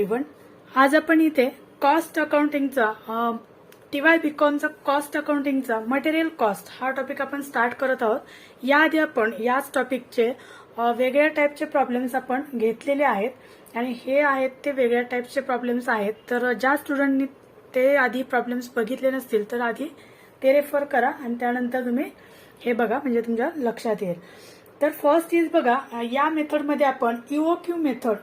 Everyone. आज आपण इथे कॉस्ट अकाउंटिंगचा TY BComचा कॉस्ट अकाउंटिंगचा मटेरियल कॉस्ट हा टॉपिक आपण स्टार्ट करत आहोत. याआधी आपण याच टॉपिकचे वेगळ्या टाईपचे प्रॉब्लेम्स आपण घेतलेले आहेत आणि हे आहेत ते वेगळ्या टाईपचे प्रॉब्लेम्स आहेत. तर ज्या स्टुडंटनी ते आधी प्रॉब्लेम्स बघितले नसतील तर आधी ते रेफर करा आणि त्यानंतर तुम्ही हे बघा, म्हणजे तुमच्या लक्षात येईल. तर फर्स्ट इज बघा, या मेथडमध्ये आपण EOQ मेथड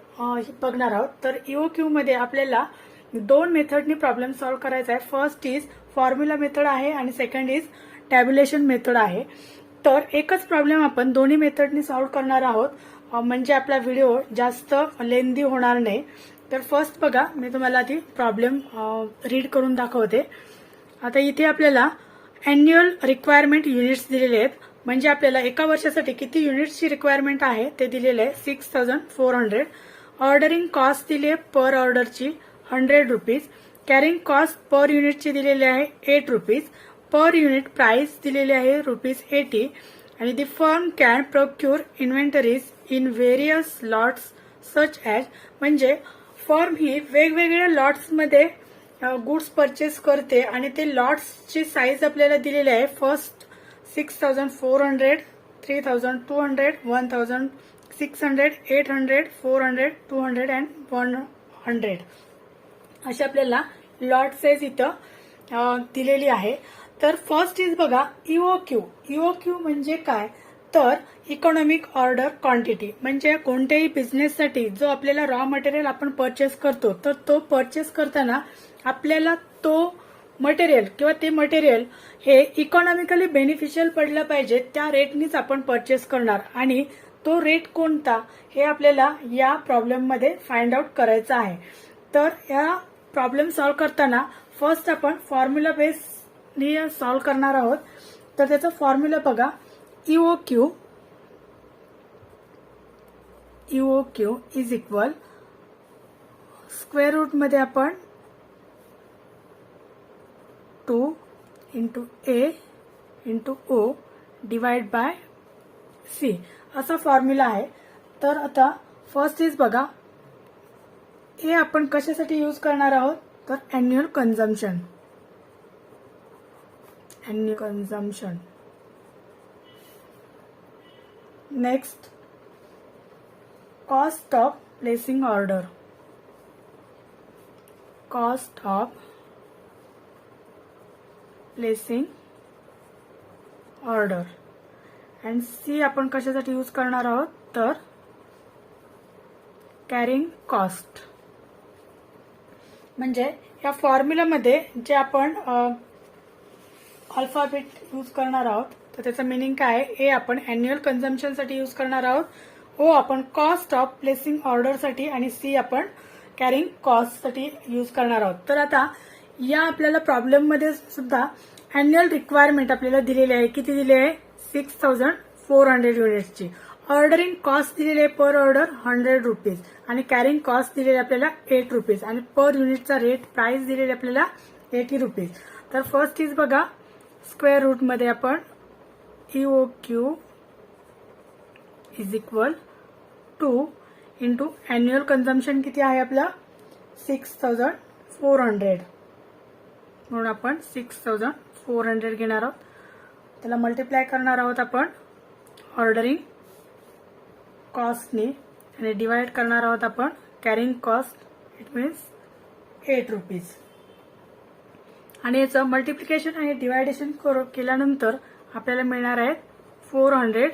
बघणार आहोत. तर EOQ मध्ये आपल्याला दोन मेथडनी प्रॉब्लेम सॉल्व्ह करायचा आहे. फर्स्ट इज फॉर्म्युला मेथड आहे आणि सेकंड इज टॅब्युलेशन मेथड आहे. तर एकच प्रॉब्लेम आपण दोन्ही मेथडनी सॉल्व्ह करणार आहोत, म्हणजे आपला व्हिडिओ जास्त लेंदी होणार नाही. तर फर्स्ट बघा, मी तुम्हाला आधी प्रॉब्लेम रीड करून दाखवते. आता इथे आपल्याला अॅन्युअल रिक्वायरमेंट युनिट्स दिलेले आहेत, म्हणजे आपल्याला एका वर्षासाठी किती युनिट्सची रिक्वायरमेंट आहे ते दिलेले आहे 6400. ऑर्डरिंग कॉस्ट दिली आहे पर ऑर्डरची 100 रुपीज. कॅरिंग कॉस्ट पर युनिटची दिलेली आहे 8 रुपीज. पर युनिट प्राइस दिलेली आहे ₹80. आणि दी firm can procure inventories in various lots such as, म्हणजे फर्म ही वेगवेगळ्या लॉट्समध्ये गुड्स परचेस करते आणि ते लॉट्सची साईज आपल्याला दिलेली आहे. फर्स्ट 6400, 3200, 1600, 800, 400, 200 अँड 100 अशी आपल्याला लॉट साईज इथं दिलेली आहे. तर फर्स्ट इज बघा EOQ. EOQ म्हणजे काय, तर इकॉनॉमिक ऑर्डर क्वांटिटी, म्हणजे कोणत्याही बिझनेससाठी जो आपल्याला रॉ मटेरियल आपण परचेस करतो, तर तो परचेस करताना आपल्याला तो मटेरियल किंवा ते मटेरियल हे इकॉनॉमिकली बेनिफिशियल पडलं पाहिजे, त्या रेटनीच आपण परचेस करणार. आणि तो रेट कोणता हे आपल्याला या प्रॉब्लेममध्ये फाइंड आउट करायचं आहे. तर या प्रॉब्लेम सॉल्व्ह करताना फर्स्ट आपण फॉर्म्युला बेसनी सॉल्व्ह करणार आहोत. तर त्याचा फॉर्म्युला बघा, EOQ is equal square root मध्ये आपण 2 into A into O divide by C असा फॉर्म्युला आहे. तर आता फर्स्ट इज बघा, हे आपण कशासाठी यूज करणार आहोत, तर annual consumption. Next cost of placing order. Cost of placing order. And C आपण कशासाठी यूज करणार आहोत, तर कॅरिंग कॉस्ट. म्हणजे या फॉर्म्युलामध्ये जे आपण अल्फाबेट यूज करणार आहोत, तर त्याचं मिनिंग काय आहे, A आपण अॅन्युअल कन्झम्पशनसाठी यूज करणार आहोत, O आपण कॉस्ट ऑफ प्लेसिंग ऑर्डरसाठी आणि C आपण कॅरिंग कॉस्टसाठी यूज करणार आहोत. तर आता या आपल्याला प्रॉब्लेममध्ये सुद्धा अॅन्युअल रिक्वायरमेंट आपल्याला दिलेली आहे. किती दिली आहे, 6400 युनिट्सची. ऑर्डरिंग कॉस्ट दिलेली आहे पर ऑर्डर 100 रुपीज आणि कॅरिंग कॉस्ट दिलेली आपल्याला 8 रुपीज आणि पर युनिटचा रेट प्राइस दिलेली आपल्याला 80 रुपीज. तर फर्स्ट इज बघा, स्क्वेअर रूट मध्ये आपण EOQ is equal 2 into annual consumption किती आहे आपला 6400, म्हणून आपण 6400 घेणार आहोत. त्याला मल्टिप्लाय करणार आहोत आपण ऑर्डरिंग कॉस्टनी आणि डिवाइड करणार आहोत आपण carrying cost, it means 8 rupees. आणि याचं मल्टिप्लिकेशन आणि डिवायडेशन केल्यानंतर आपल्याला मिळणार आहे 400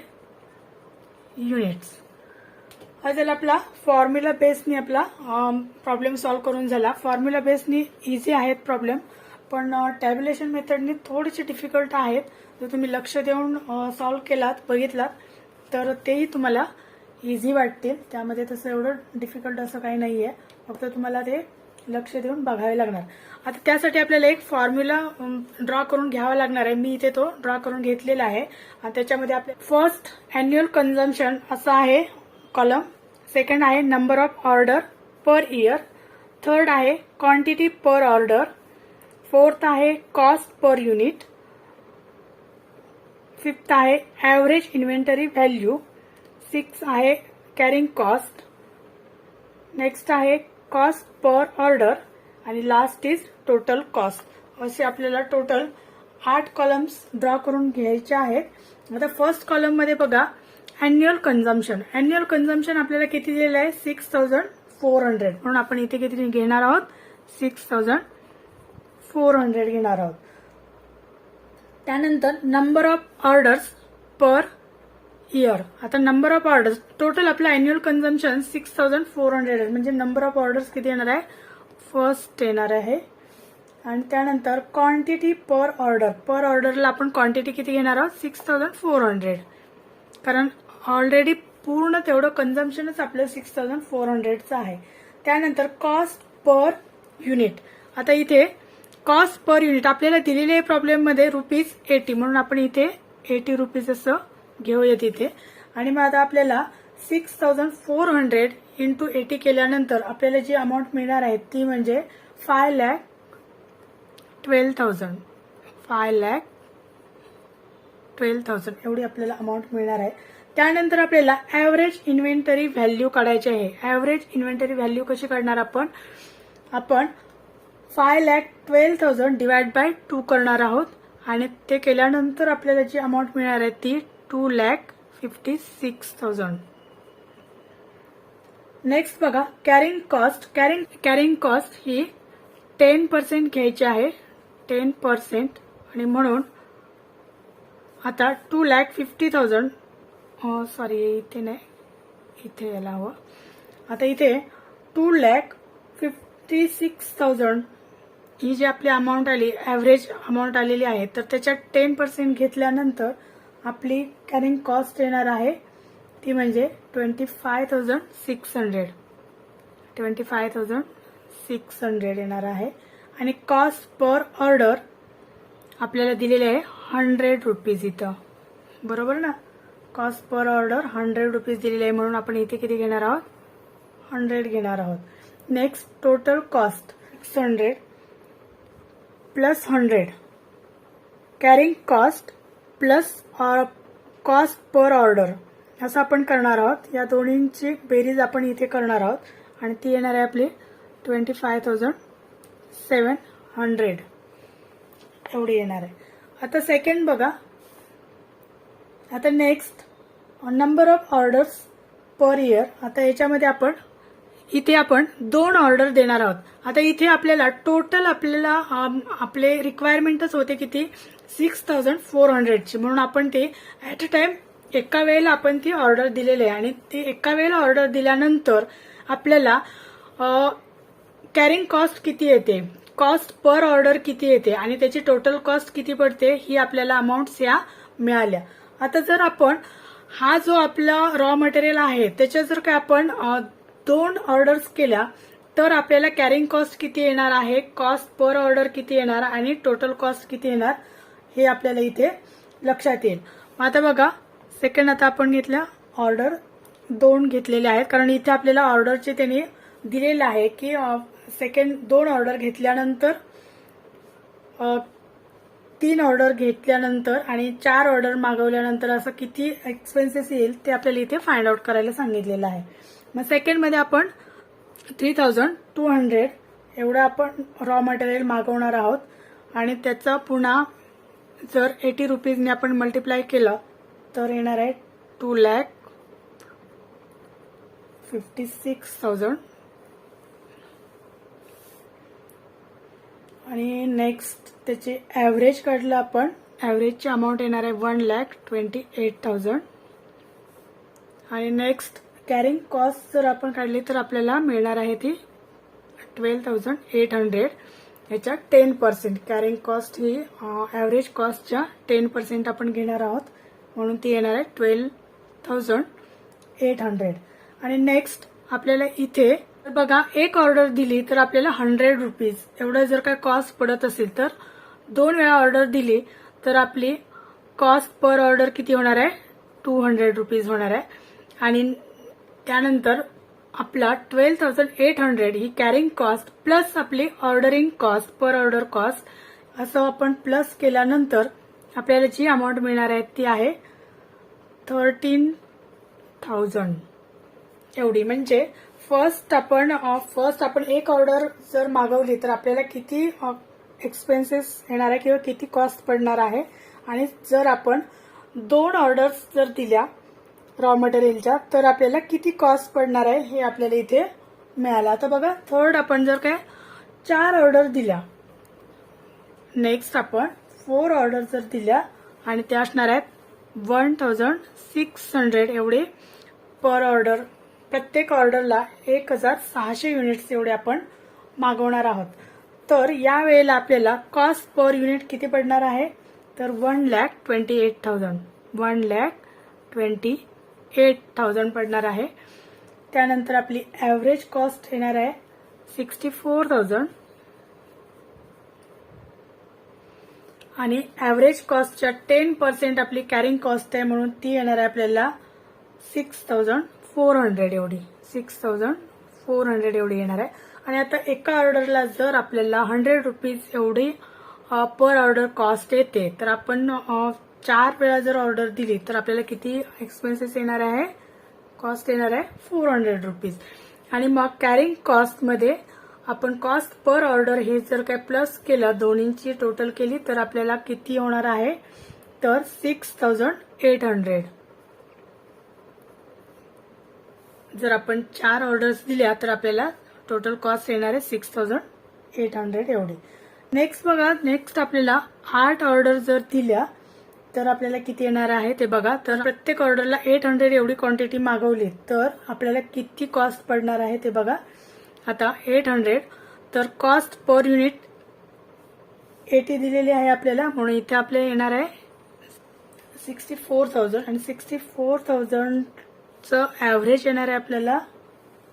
युनिट्स. हा झाला आपला फॉर्म्युला बेसनी आपला प्रॉब्लेम सॉल्व्ह करून झाला. फॉर्म्युला बेसनी इझी आहेत प्रॉब्लेम, पण टॅब्युलेशन मेथडनी थोडेसे डिफिकल्ट आहेत. जर तुम्ही लक्ष देऊन सॉल्व्ह केलात, बघितलात, तर तेही तुम्हाला इझी वाटतील. त्यामध्ये तसं एवढं डिफिकल्ट असं काही नाहीये, फक्त तुम्हाला ते लक्ष देऊन बघावे लागणार. आता त्यासाठी आपल्याला एक फॉर्म्युला ड्रॉ करून घ्यावा लागणार आहे. मी इथे तो ड्रॉ करून घेतलेला आहे आणि त्याच्यामध्ये आपले फर्स्ट अॅन्युअल कन्झम्पशन असं आहे कॉलम, सेकंड आहे number of order per year, third आहे क्वांटिटी पर ऑर्डर, फोर्थ आहे कॉस्ट पर युनिट, फिफ्थ आहे ॲव्हरेज इन्व्हेंटरी व्हॅल्यू, सिक्स आहे कॅरिंग कॉस्ट, नेक्स्ट आहे कॉस्ट पर ऑर्डर आणि लास्ट इज टोटल कॉस्ट. असे आपल्याला टोटल 8 कॉलम्स ड्रॉ करून घ्यायचे आहेत. आता फर्स्ट कॉलम मध्ये बघा अॅन्युअल कन्झम्पशन. अॅन्युअल कन्झम्पशन आपल्याला किती दिलेलं आहे 6400. म्हणून आपण इथे किती घेणार आहोत 6400 घेणार आहोत. त्यानंतर number of orders per year. आता नंबर ऑफ ऑर्डर्स टोटल आपलं अॅन्युअल कन्झम्पशन 6400 आहे, म्हणजे नंबर ऑफ ऑर्डर्स किती येणार आहे फर्स्ट येणार आहे. आणि त्यानंतर क्वांटिटी पर ऑर्डर. पर ऑर्डरला आपण क्वांटिटी किती घेणार आहोत 6400, कारण ऑलरेडी पूर्ण तेवढं कन्झम्पशनच आपलं 6400चं आहे. त्यानंतर कॉस्ट पर युनिट. आता इथे कॉस्ट पर युनिट आपल्याला दिलेल्या प्रॉब्लेममध्ये ₹80, म्हणून आपण इथे 80 रुपीज असं घेऊयात इथे. आणि मग आता आपल्याला 6400 इंटू 80 केल्यानंतर आपल्याला जी अमाऊंट मिळणार आहे ती म्हणजे 5,12,000. 5,12,000 एवढी आपल्याला अमाऊंट मिळणार आहे. त्यानंतर आपल्याला ॲव्हरेज इन्व्हेंटरी व्हॅल्यू काढायची आहे. ॲव्हरेज इन्व्हेंटरी व्हॅल्यू कशी काढणार आपण 5,12,000 डिवाइड बाय 2 करणार आहोत. आणि ते केल्यानंतर आपल्याला जी अमाऊंट मिळणार आहे ती 2,56,000. नेक्स्ट बघा कॅरिंग कॉस्ट. कॅरिंग कॉस्ट ही 10% घ्यायची आहे 10%. आणि म्हणून आता 2,50,000 सॉरी इथे नाही इथे यायला हवं. आता इथे 2,56,000 ही जी आपली अमाऊंट आली ॲव्हरेज अमाऊंट आलेली आहे तर त्याच्यात 10% घेतल्यानंतर आपली कॅरिंग कॉस्ट येणार आहे ती म्हणजे 25,600. 25,600 येणार आहे. आणि कॉस्ट पर ऑर्डर आपल्याला दिलेले आहे 100 रुपीज इथं, बरोबर ना. कॉस्ट पर ऑर्डर 100 रुपीज दिलेले आहे, म्हणून आपण इथे किती घेणार आहोत 100 घेणार आहोत. Next total cost 600 plus 100 carrying cost plus cost per order असं आपण करणार आहोत. या दोन्हींची बेरीज आपण इथे करणार आहोत आणि ती येणार आहे आपली 25,700 एवढी येणार आहे. आता सेकंड बघा. आता next number of orders per year. आता याच्यामध्ये आपण इथे आपण 2 ऑर्डर देणार आहोत. आता इथे आपल्याला टोटल आपले रिक्वायरमेंटच होते किती 6,400ची, म्हणून आपण ते ऍट अ टाइम एका वेळेला आपण ती ऑर्डर दिलेली आहे. आणि ती एका वेळेला ऑर्डर दिल्यानंतर आपल्याला कॅरिंग कॉस्ट किती येते कॉस्ट पर ऑर्डर किती येते आणि त्याची टोटल कॉस्ट किती पडते ही आपल्याला अमाऊंट्स या मिळाल्या. आता जर आपण हा जो आपला रॉ मटेरियल आहे त्याच्या जर काय आपण 2 ऑर्डर्स केल्या तर आपल्याला कॅरिंग कॉस्ट किती येणार आहे कॉस्ट पर ऑर्डर किती येणार आणि टोटल कॉस्ट किती येणार हे आपल्याला इथे लक्षात येईल. आता बघा सेकंड. आता आपण घेतल्या ऑर्डर 2 घेतलेले आहेत कारण इथे आपल्याला ऑर्डरचे त्यांनी दिलेलं आहे की सेकंड 2 ऑर्डर घेतल्यानंतर 3 ऑर्डर घेतल्यानंतर आणि 4 ऑर्डर मागवल्यानंतर असं किती एक्सपेन्सेस येईल ते आपल्याला इथे फाइंड आउट करायला सांगितलेलं आहे. मग सेकंड मध्ये आपण 3,200 एवढं आपण रॉ मटेरियल मागवणार आहोत आणि त्याचा पुन्हा जर 80 रुपीजने आपण मल्टिप्लाय केलं तर येणार आहे 2,56,000. आणि नेक्स्ट त्याचे ॲव्हरेज काढलं आपण. ॲव्हरेजची अमाऊंट येणार आहे 1,28,000. आणि नेक्स्ट कॅरिंग कॉस्ट जर आपण काढली तर आपल्याला मिळणार आहे ती 12,800. याच्या 10% कॅरिंग कॉस्ट ही ॲव्हरेज कॉस्टच्या 10% आपण घेणार आहोत म्हणून ती येणार आहे 12,800. आणि नेक्स्ट आपल्याला इथे बघा एक ऑर्डर दिली तर आपल्याला 100 रुपीज एवढं जर काय कॉस्ट पडत असेल तर 2 वेळा ऑर्डर दिली तर आपली कॉस्ट पर ऑर्डर किती होणार आहे 200 रुपीज होणार आहे. आणि त्यानंतर आपला 12,800 ही कॅरिंग कॉस्ट प्लस आपली ordering cost per order cost असं आपण प्लस केल्यानंतर आपल्याला जी अमाऊंट मिळणार आहे ती आहे 13,000 एवढी. म्हणजे फर्स्ट आपण एक ऑर्डर जर मागवली तर आपल्याला किती एक्सपेन्सेस येणार आहे किंवा किती कॉस्ट पडणार आहे, आणि जर आपण 2 ऑर्डर्स जर दिल्या रॉ मटेरियलच्या तर आपल्याला किती कॉस्ट पडणार आहे हे आपल्याला इथे मिळालं. आता बघा, थर्ड आपण जर काय 4 ऑर्डर दिल्या, नेक्स्ट आपण 4 ऑर्डर जर दिल्या आणि त्या असणार आहेत 1600 एवढे पर ऑर्डर. प्रत्येक ऑर्डरला 1600 युनिट्स एवढे आपण मागवणार आहोत. तर या वेळेला आपल्याला कॉस्ट पर युनिट किती पडणार आहे, तर 1,28,000 1,28,000 पडणार आहे. त्यानंतर आपली ॲव्हरेज कॉस्ट येणार आहे 64,000 आणि ॲव्हरेज कॉस्टच्या 10% आपली कॅरिंग कॉस्ट आहे म्हणून ती येणार आहे आपल्याला 6,400 एवढी 6,400 एवढी येणार आहे. आणि आता एका ऑर्डरला जर आपल्याला 100 रुपीज एवढी पर ऑर्डर कॉस्ट येते, तर आपण 4 वेळा जर ऑर्डर दिली तर आपल्याला किती एक्सपेन्सेस येणार आहे, कॉस्ट येणार आहे 400 रुपीज. आणि मग कॅरिंग कॉस्टमध्ये आपण कॉस्ट पर ऑर्डर हे जर काय प्लस केलं, दोन्हींची टोटल केली तर आपल्याला किती होणार आहे, तर 6,800. जर आपण 4 ऑर्डर्स दिल्या तर आपल्याला टोटल कॉस्ट येणार आहे 6,800 एवढी. नेक्स्ट बघा, नेक्स्ट आपल्याला 8 ऑर्डर जर दिल्या तर आपल्याला किती येणार आहे ते बघा. तर प्रत्येक ऑर्डरला 800 एवढी क्वांटिटी मागवली तर आपल्याला किती कॉस्ट पडणार आहे ते बघा. आता 800 तर कॉस्ट पर युनिट 80 दिलेली आहे आपल्याला, म्हणून इथे आपल्याला येणार आहे 64,000 आणि 64,000चं ॲव्हरेज येणार आहे आपल्याला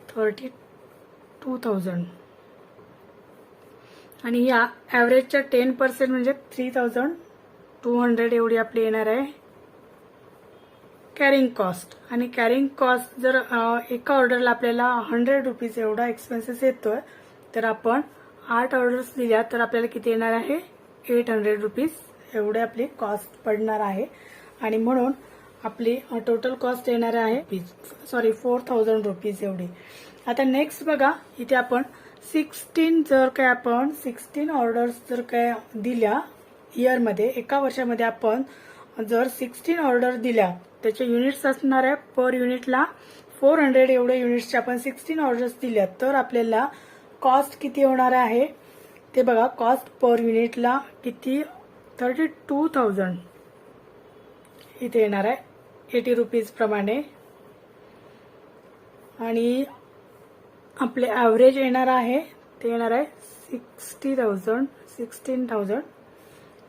32,000 आणि या ॲव्हरेजच्या 10% म्हणजे 3,200 एवढी आपली येणार आहे कॅरिंग कॉस्ट. आणि कॅरिंग कॉस्ट जर एका ऑर्डरला आपल्याला 100 रुपीज एवढा एक्सपेन्सेस येतोय, तर आपण 8 ऑर्डर्स दिल्या तर आपल्याला किती येणार आहे 800 रुपीज एवढे आपली कॉस्ट पडणार आहे. आणि म्हणून आपली टोटल कॉस्ट येणार आहे 4,000 रुपीज एवढी. आता नेक्स्ट बघा, इथे आपण 16 ऑर्डर्स जर काय दिल्या इयरमध्ये, एका वर्षामध्ये आपण जर 16 ऑर्डर दिल्या, त्याचे युनिट्स असणार आहे पर युनिटला 400 एवढे युनिट्सचे आपण 16 ऑर्डर्स दिल्या तर आपल्याला कॉस्ट किती होणार आहे ते बघा. कॉस्ट पर युनिटला किती 32,000 इथे येणार आहे 80 रुपीज प्रमाणे. आणि आपले ॲव्हरेज येणार आहे ते येणार आहे 16,000.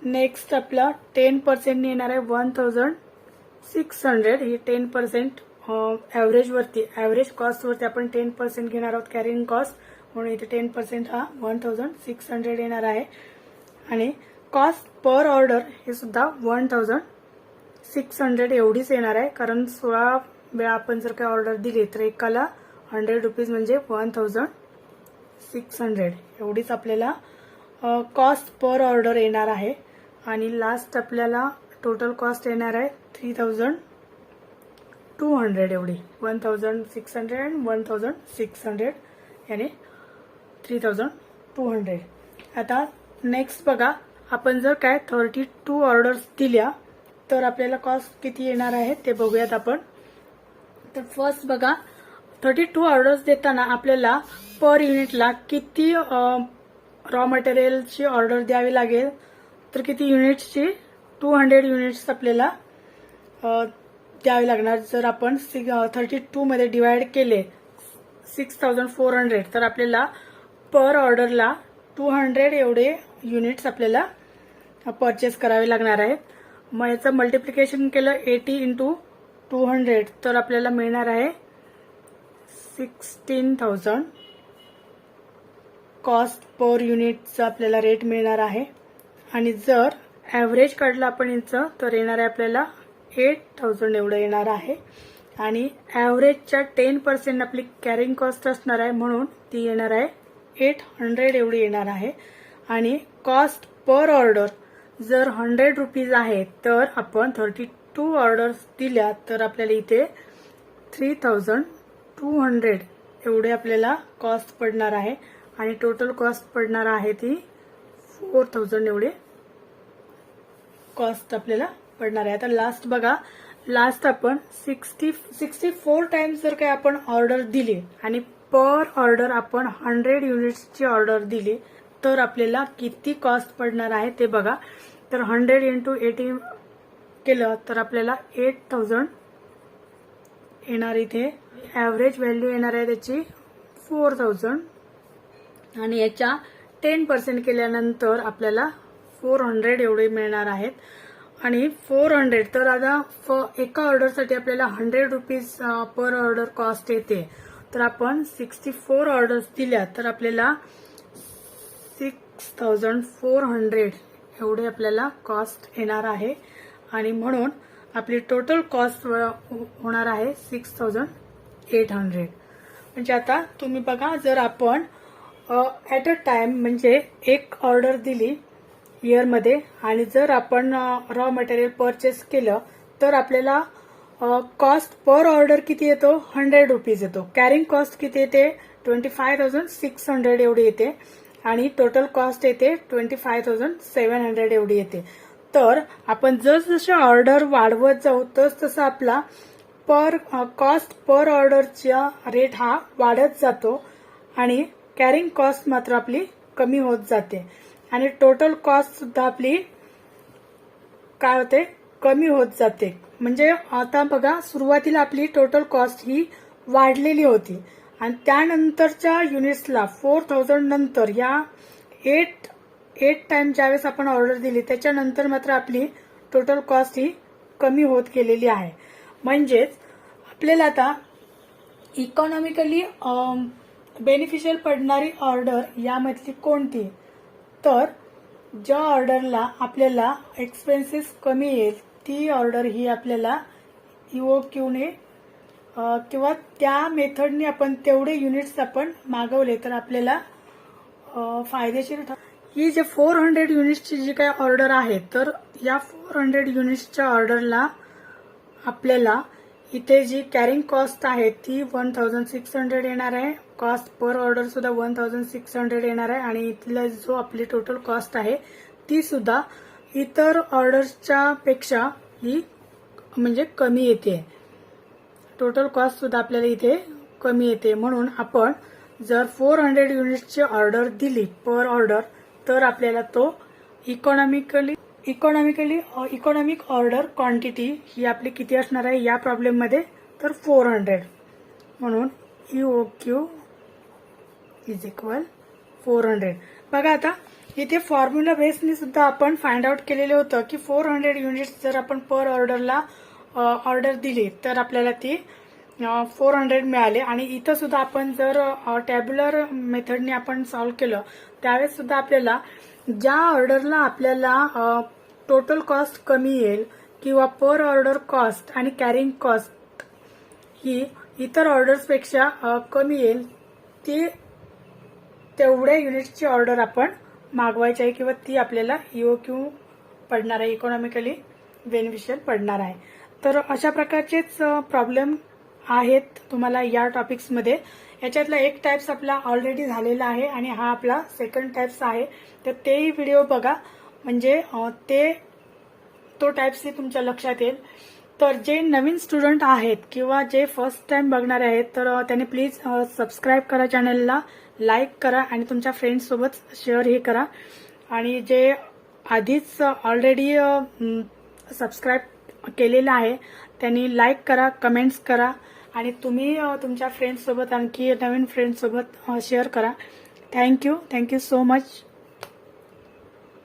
नेक्स्ट आपला 10% येणार आहे 1,600. ही 10% ॲव्हरेजवरती, ॲव्हरेज कॉस्टवरती आपण 10% घेणार आहोत कॅरिंग कॉस्ट, म्हणून इथे 10% हा 1,600 येणार आहे. आणि कॉस्ट पर ऑर्डर हे सुद्धा 1,600 एवढीच येणार आहे, कारण 16 वेळा आपण जर काही ऑर्डर दिली तर एकाला 100 रुपीज म्हणजे 1,600 एवढीच आपल्याला कॉस्ट पर ऑर्डर येणार आहे. आणि लास्ट आपल्याला टोटल कॉस्ट येणार आहे 3,200 एवढी 1,600 आणि 1,600 याने 3,200. आता नेक्स्ट बघा, आपण जर काय 32 ऑर्डर्स दिल्या तर आपल्याला कॉस्ट किती येणार आहे ते बघूयात आपण. तर फर्स्ट बघा, 32 ऑर्डर्स देताना आपल्याला पर युनिटला किती रॉ मटेरियलची ऑर्डर द्यावी लागेल, तर किती युनिट्सची 200 युनिट्स आपल्याला द्यावी लागणार. जर आपण 32 मध्ये डिवाइड केले 6,400 तर आपल्याला पर ऑर्डरला 200 एवढे युनिट्स आपल्याला परचेस करावे लागणार आहेत. मग याचं मल्टिप्लिकेशन केलं 80 × 200 तर आपल्याला मिळणार आहे 16,000 कॉस्ट पर युनिटचा आपल्याला रेट मिळणार आहे. आणि जर ॲव्हरेज काढलं आपण याचं तर येणार आहे आपल्याला 8,000 एवढं येणार आहे. आणि ॲव्हरेजच्या 10% आपली कॅरिंग कॉस्ट असणार आहे, म्हणून ती येणार आहे 800 एवढी येणार आहे. आणि कॉस्ट पर ऑर्डर जर 100 रुपीज आहे तर आपण 32 ऑर्डर्स दिल्या तर आपल्याला इथे 3,200 एवढे आपल्याला कॉस्ट पडणार आहे आणि टोटल कॉस्ट पडणार आहे ती 4000 एवढे कॉस्ट आपल्याला पडणार आहे. आता लास्ट बघा, लास्ट आपण 64 टाइम्स जर काही आपण ऑर्डर दिली आणि पर ऑर्डर आपण 100 युनिट्सची ऑर्डर दिली तर आपल्याला किती कॉस्ट पडणार आहे ते बघा. तर 100 × 80 केलं तर आपल्याला 8000 येणार. इथे ॲव्हरेज व्हॅल्यू येणार आहे त्याची 4000 आणि याच्या 10% केल्यानंतर आपल्याला 400 एवढे मिळणार आहेत. आणि 400 तर आता एका ऑर्डरसाठी आपल्याला 100 रुपीज पर ऑर्डर कॉस्ट येते. तर आपण 64 ऑर्डर्स दिल्या तर आपल्याला 6400 एवढे आपल्याला कॉस्ट येणार आहे आणि म्हणून आपली टोटल कॉस्ट होणार आहे 6800. म्हणजे आता तुम्ही बघा, जर आपण ॲट अ टाइम म्हणजे एक ऑर्डर दिली इयरमध्ये आणि जर आपण रॉ मटेरियल परचेस केलं तर आपल्याला कॉस्ट पर ऑर्डर किती येतो, 100 रुपीज येतो. कॅरिंग कॉस्ट किती येते, 25,600 एवढी येते आणि टोटल कॉस्ट येते 25,700 एवढी येते. तर आपण जसजसे ऑर्डर वाढवत जाऊ तसं आपला कॉस्ट पर ऑर्डरचा रेट हा वाढत जातो आणि कॅरिंग कॉस्ट मात्र आपली कमी होत जाते आणि टोटल कॉस्ट सुद्धा आपली काय होते, कमी होत जाते. म्हणजे आता बघा, सुरुवातीला आपली टोटल कॉस्ट ही वाढलेली होती आणि त्यानंतरच्या युनिट्सला 4000 नंतर या 8 टाइम ज्यावेळेस आपण ऑर्डर दिली त्याच्यानंतर मात्र आपली टोटल कॉस्ट ही कमी होत गेलेली आहे. म्हणजेच आपल्याला आता इकॉनॉमिकली बेनिफिशियल पडणारी ऑर्डर यामधली कोणती, तर ज्या ऑर्डरला आपल्याला एक्सपेन्सेस कमी येईल ती ऑर्डर ही आपल्याला EOQने किंवा त्या मेथडने आपण तेवढे युनिट्स आपण मागवले तर आपल्याला फायदेशीर ठरते. ही जे 400 युनिट्सची जी काही ऑर्डर आहे तर या 400 युनिट्सच्या ऑर्डरला आपल्याला इथे जी कॅरिंग कॉस्ट आहे ती 1600 येणार आहे. कॉस्ट पर ऑर्डर सुद्धा 1600 येणार आहे आणि इथला जो आपली टोटल कॉस्ट आहे ती सुद्धा इतर ऑर्डर्सच्या पेक्षा ही म्हणजे कमी येते. टोटल कॉस्ट सुद्धा आपल्याला इथे कमी येते. म्हणून आपण जर 400 युनिट्सची ऑर्डर दिली पर ऑर्डर तर आपल्याला तो इकॉनॉमिक ऑर्डर क्वांटिटी ही आपली किती असणार आहे या प्रॉब्लेममध्ये, तर 400. म्हणून EOQ इज इक्वल 400. बघा आता इथे फॉर्म्युला बेसने सुद्धा आपण फाइंड आउट केलेलं होतं की 400 युनिट्स जर आपण पर ऑर्डरला ऑर्डर दिली तर आपल्याला ती 400 मिळाले. आणि इथं सुद्धा आपण जर टॅब्युलर मेथडने आपण सॉल्व्ह केलं त्यावेळेस सुद्धा आपल्याला ज्या ऑर्डरला आपल्याला टोटल कॉस्ट कमी येईल किंवा पर ऑर्डर कॉस्ट आणि कॅरिंग कॉस्ट ही इतर ऑर्डर्सपेक्षा कमी येईल ती तेवढ्या युनिट्सची ऑर्डर आपण मागवायची आहे किंवा ती आपल्याला EOQ पडणार आहे, इकॉनॉमिकली बेनिफिशियल पडणार आहे. तर अशा प्रकारचेच प्रॉब्लेम आहेत तुम्हाला या टॉपिक्समध्ये. याच्यातला एक टाइप्स आपला ऑलरेडी झालेला आहे आणि हा आपला सेकंड टाइप्स आहे. तर तेही व्हिडिओ बघा म्हणजे तो टाइप्सही तुमच्या लक्षात येईल. तर जे नवीन स्टुडंट आहेत किंवा जे फर्स्ट टाइम बघणारे आहेत तर त्यांनी प्लीज सबस्क्राईब करा, चॅनलला लाईक करा आणि तुमच्या फ्रेंड्ससोबत शेअरही करा. आणि जे आधीच ऑलरेडी सबस्क्राईब केलेलं आहे त्यांनी लाईक करा, कमेंट्स करा आणि तुम्ही तुमच्या फ्रेंड्ससोबत आणखी नवीन फ्रेंड्ससोबत शेअर करा. Thank you so much.